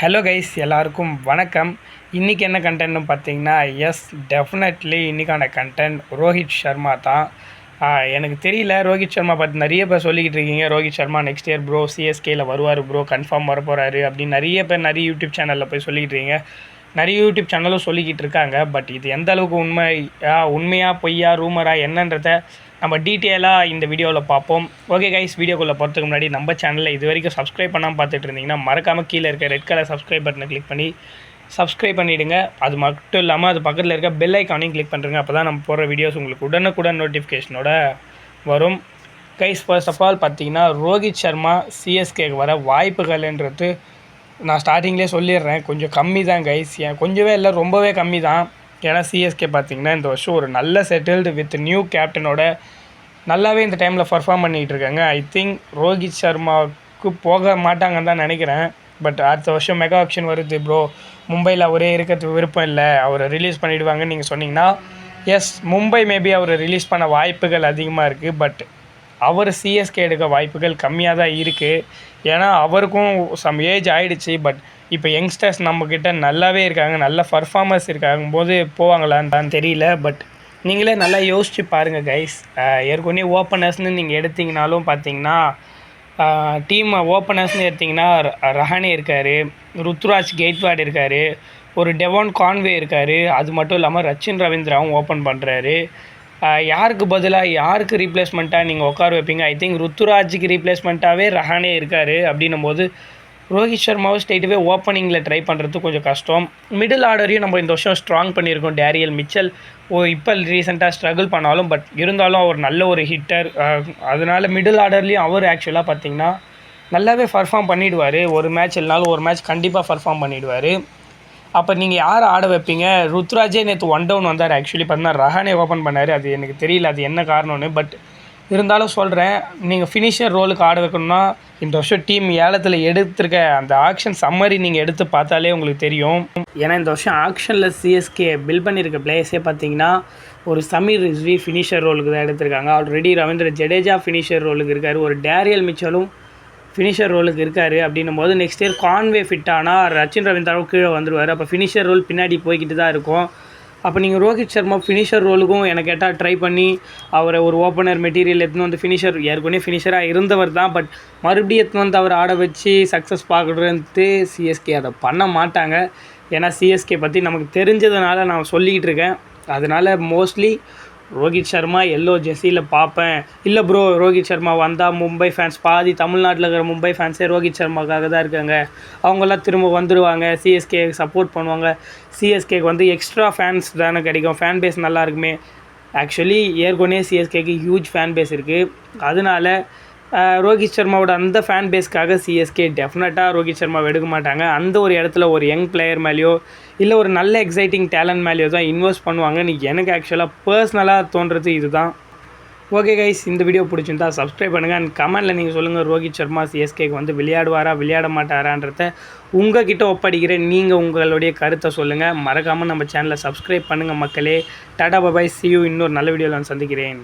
Hello guys, எல்லாருக்கும் வணக்கம். இன்றைக்கி என்ன கண்டென்ட்னு பார்த்தீங்கன்னா, டெஃபினெட்லி இன்றைக்கான கண்டென்ட் ரோஹித் சர்மா தான். எனக்கு தெரியல, ரோஹித் சர்மா பற்றி நிறைய பேர் சொல்லிக்கிட்டு இருக்கீங்க. Rohit Sharma next year bro சிஎஸ்கேயில் வருவார் ப்ரோ, கன்ஃபார்ம் வரப்போகிறாரு அப்படின்னு நிறைய பேர் நிறைய யூடியூப் சேனலில் போய் சொல்லிக்கிட்டு இருக்கீங்க. நிறைய யூடியூப் சேனலும் சொல்லிக்கிட்டு இருக்காங்க. பட் இது எந்த அளவுக்கு உண்மையாக பொய்யா ரூமரா என்னன்றதை நம்ம டீட்டெயிலாக இந்த வீடியோவில் பார்ப்போம். ஓகே கைஸ், வீடியோக்குள்ளே போகிறதுக்கு முன்னாடி நம்ம சேனலில் இது வரைக்கும் சப்ஸ்கிரைப் பண்ணாமல் பார்த்துட்டு இருந்தீங்கன்னா மறக்காமல் கீழே இருக்க ரெட் கலர் சப்ஸ்கிரைப் பட்டனை கிளிக் பண்ணி சப்ஸ்கிரைப் பண்ணிவிடுங்க. அது மட்டும் இல்லாமல் அது பக்கத்தில் இருக்க பெல் ஐக்கானையும் கிளிக் பண்ணுறங்க. அப்போ தான் நம்ம போடுற வீடியோஸ் உங்களுக்கு உடனுக்குடன் நோட்டிஃபிகேஷனோட வரும். கைஸ், ஃபர்ஸ்ட் ஆஃப் ஆல் பார்த்தீங்கன்னா, ரோஹித் சர்மா சிஎஸ்கேக்கு வர வாய்ப்புகள்ன்றது நான் ஸ்டார்டிங்லேயே சொல்லிடுறேன், கொஞ்சம் கம்மி தான் கைஸ். கொஞ்சமே இல்லை, ரொம்பவே கம்மி தான். ஏன்னா சிஎஸ்கே பார்த்திங்கன்னா இந்த வருஷம் ஒரு நல்ல செட்டில்டு வித் நியூ கேப்டனோட நல்லாவே இந்த டைமில் பர்ஃபார்ம் பண்ணிகிட்டு இருக்காங்க. ஐ திங்க் ரோஹித் சர்மாவுக்கு போக மாட்டாங்கன்னு தான் நினைக்கிறேன். பட் அடுத்த வருஷம் மெகா ஆக்ஷன் வருது ப்ரோ, மும்பையில் அவரே இருக்கிறதுக்கு விருப்பம் இல்லை, அவரை ரிலீஸ் பண்ணிவிடுவாங்கன்னு நீங்கள் சொன்னீங்கன்னா மும்பை மேபி அவரை ரிலீஸ் பண்ண வாய்ப்புகள் அதிகமாக இருக்குது. பட் அவர் சிஎஸ்கே எடுக்க வாய்ப்புகள் கம்மியாக தான் இருக்குது. ஏன்னா அவருக்கும் சம் ஏஜ் ஆகிடுச்சு. பட் இப்போ யங்ஸ்டர்ஸ் நம்மக்கிட்ட நல்லாவே இருக்காங்க, நல்ல பர்ஃபார்மர்ஸ் இருக்காங்க போது போவாங்களான்னு தெரியல. பட் நீங்களே நல்லா யோசிச்சு பாருங்கள் கைஸ். ஏற்கனவே ஓப்பனர்ஸ்னு நீங்கள் எடுத்திங்கனாலும் பார்த்தீங்கன்னா, டீம் ஓப்பனர்ஸ்னு எடுத்திங்கன்னா ரஹானே இருக்கார், ருத்துராஜ் கெய்க்வாட் இருக்கார், ஒரு டெவான் கான்வே இருக்கார். அது மட்டும் இல்லாமல் ரச்சின் ரவீந்திராவும் ஓப்பன் பண்ணுறாரு. யாருக்கு பதிலாக யாருக்கு ரீப்ளேஸ்மெண்ட்டாக நீங்கள் உட்கார வைப்பீங்க? ஐ திங்க் ருத்துராஜுக்கு ரீப்ளேஸ்மெண்ட்டாகவே ரஹானே இருக்கார். அப்படின்னும் போது ரோஹித் சர்மாவை ஸ்ட்ரெயிட்டாகவே ஓப்பனிங்கில் ட்ரை பண்ணுறது கொஞ்சம் கஷ்டம். மிடில் ஆர்டரையும் நம்ம இந்த வருஷம் ஸ்ட்ராங் பண்ணியிருக்கோம். டேரியல் மிச்சல் இப்போ ரீசெண்டாக ஸ்ட்ரகிள் பண்ணாலும் பட் இருந்தாலும் அவர் நல்ல ஒரு ஹிட்டர். அதனால் மிடில் ஆர்டர்லேயும் அவர் ஆக்சுவலாக பார்த்திங்கன்னா நல்லாவே பர்ஃபார்ம் பண்ணிவிடுவார். ஒரு மேட்ச் இல்லைனாலும் ஒரு மேட்ச் கண்டிப்பாக பர்ஃபார்ம் பண்ணிவிடுவார். அப்போ நீங்கள் யாரை ஆட வைப்பீங்க? ருத்ராஜே நேற்று 1 டவுன் வந்தார். ஆக்சுவலி பார்த்தீங்கன்னா ரஹானே ஓப்பன் பண்ணார். அது எனக்கு தெரியல அது என்ன காரணம்னு. பட் இருந்தாலும் சொல்கிறேன், நீங்கள் ஃபினிஷர் ரோலுக்கு ஆட வைக்கணும்னா இந்த வருஷம் டீம் ஏலத்தில் எடுத்திருக்க அந்த ஆக்ஷன் சம்மரி நீங்கள் எடுத்து பார்த்தாலே உங்களுக்கு தெரியும். ஏன்னா இந்த வருஷம் ஆக்ஷனில் சிஎஸ்கே பில் பண்ணியிருக்க பிளேயர்ஸே பார்த்தீங்கன்னா ஒரு சமீர் ரிஸ்வி ஃபினிஷர் ரோலுக்கு தான் எடுத்திருக்காங்க. ஆல்ரெடி ரவீந்திர ஜடேஜா ஃபினிஷர் ரோலுக்கு இருக்கார், ஒரு டேரியல் மிச்சலும் ஃபினிஷர் ரோலுக்கு இருக்கார். அப்படின்னும் போது நெக்ஸ்ட் இயர் கான்வே ஃபிட் ஆனால் ரச்சின் ரவீந்திராவும் கீழே வந்துடுவார். அப்போ ஃபினிஷர் ரோல் பின்னாடி போய்கிட்டு தான் இருக்கும். அப்போ நீங்கள் ரோஹித் சர்மா ஃபினிஷர் ரோலுக்கும் எனக்கு கேட்டால் ட்ரை பண்ணி அவரை ஒரு ஓப்பனர் மெட்டீரியல் எடுத்துன்னு வந்து ஃபினிஷர் ஏற்கனவே ஃபினிஷராக இருந்தவர் தான். பட் மறுபடியும் எடுத்துன்னு வந்து அவர் ஆட வச்சு சக்ஸஸ் பார்க்குறதுன்ட்டு சிஎஸ்கே அதை பண்ண மாட்டாங்க. ஏன்னா சிஎஸ்கே பற்றி நமக்கு தெரிஞ்சதுனால நான் சொல்லிக்கிட்டு இருக்கேன். அதனால் மோஸ்ட்லி ரோஹித் சர்மா எல்லோ ஜெர்சியில் பார்ப்பேன். இல்லை ப்ரோ, ரோஹித் சர்மா வந்தால் மும்பை ஃபேன்ஸ் பாதி தமிழ்நாட்டில் இருக்கிற மும்பை ஃபேன்ஸே ரோஹித் சர்மாக்காக தான் இருக்காங்க, அவங்கெல்லாம் திரும்ப வந்துடுவாங்க, சிஎஸ்கே சப்போர்ட் பண்ணுவாங்க, சிஎஸ்கேக்கு வந்து எக்ஸ்ட்ரா ஃபேன்ஸ் தானே கிடைக்கும், ஃபேன் பேஸ் நல்லா இருக்குமே. ஆக்சுவலி ஏற்கனவே சிஎஸ்கேக்கு ஹியூஜ் ஃபேன் பேஸ் இருக்குது. அதனால ரோஹித் சர்மாவோட அந்த ஃபேன் பேஸ்க்காக சிஎஸ்கே டெஃபினட்டாக ரோஹித் சர்மாவை எடுக்க மாட்டாங்க. அந்த ஒரு இடத்துல ஒரு யங் பிளேயர் மேலேயோ இல்லை ஒரு நல்ல எக்ஸைட்டிங் டேலண்ட் மேலேயோ தான் இன்வெஸ்ட் பண்ணுவாங்கன்னு எனக்கு ஆக்சுவலாக பர்சனலாக தோன்றது இதுதான். ஓகே கைஸ், இந்த வீடியோ பிடிச்சிருந்தா சப்ஸ்கிரைப் பண்ணுங்கள். அண்ட் கமெண்ட்டில் நீங்கள் சொல்லுங்கள், ரோஹித் சர்மா சிஎஸ்கேக்கு வந்து விளையாடுவாரா விளையாட மாட்டாரான்றத உங்ககிட்ட ஒப்படைக்கிறேன். நீங்கள் உங்களுடைய கருத்தை சொல்லுங்கள். மறக்காமல் நம்ம சேனலை சப்ஸ்கிரைப் பண்ணுங்கள் மக்களே. டாடா பாய், see you. இன்னொரு நல்ல வீடியோவில் நான் சந்திக்கிறேன்.